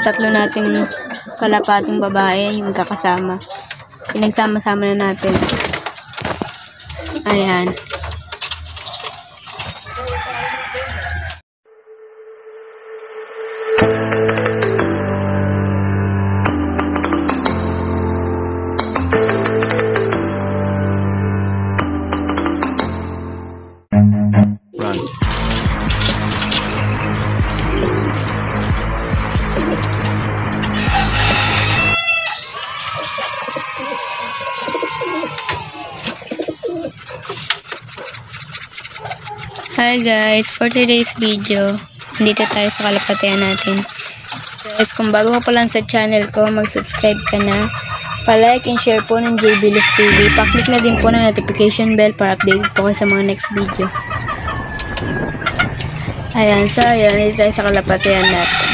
tatlo nating kalapating babae, yung kakasama. Pinagsama-sama na natin. Ayan. Hi guys, for today's video, dito tayo sa kalapatian natin. Guys, kung bago ka pa lang sa channel ko, mag-subscribe ka na. Pa-like and share po ng JB Love TV. Pa-click na din po ng notification bell para updated po kayo sa mga next video. Ayan, so ayan, dito tayo sa kalapatian natin.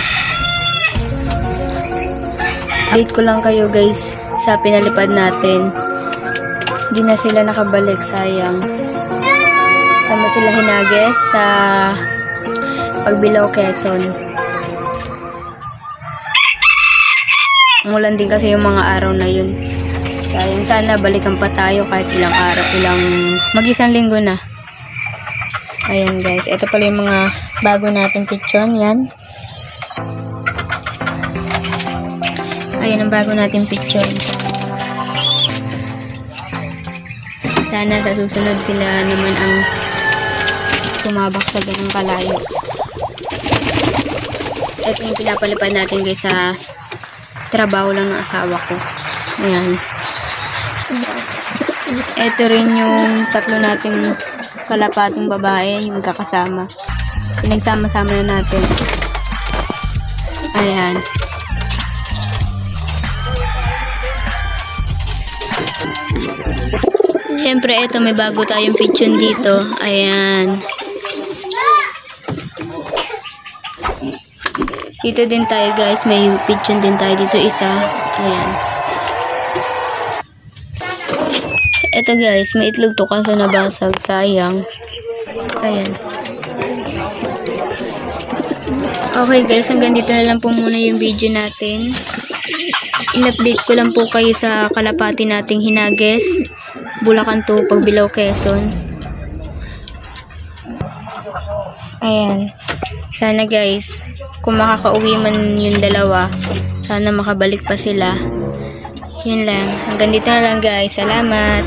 Update ko lang kayo guys sa pinalipad natin. Hindi na sila nakabalik, sayang. Tama sila hinages sa Pagbilao, Quezon. Umulan din kasi yung mga araw na yun. Kaya yun, sana balikan pa tayo kahit ilang araw, mag-isang linggo na. Ayan guys, ito pala yung mga bago nating picture. Yan. Ayan ang bago nating picture. Sana sa susunod sila naman ang sumabak sa ganung kalayo. Ito yung pinapalipad natin guys sa trabaho lang ng asawa ko. Ayan. Ito rin yung tatlo nating kalapating babae, yung kakasama. Pinagsama-sama na natin. Ayan. Siyempre, ito may bago tayong picture dito. Ayan. Dito din tayo guys, may picture din tayo dito isa. Ayan. Ito guys, may itlog to kaso nabasag, sayang. Ayan. Okay guys, hanggang dito na lang po muna yung video natin. In-update ko lang po kayo sa kalapati nating hinages, Bulacan to Pagbilao, Quezon. Ayan. Sana guys, kung makakauwi man yung dalawa, sana makabalik pa sila. Yun lang. Hanggang dito na lang guys. Salamat.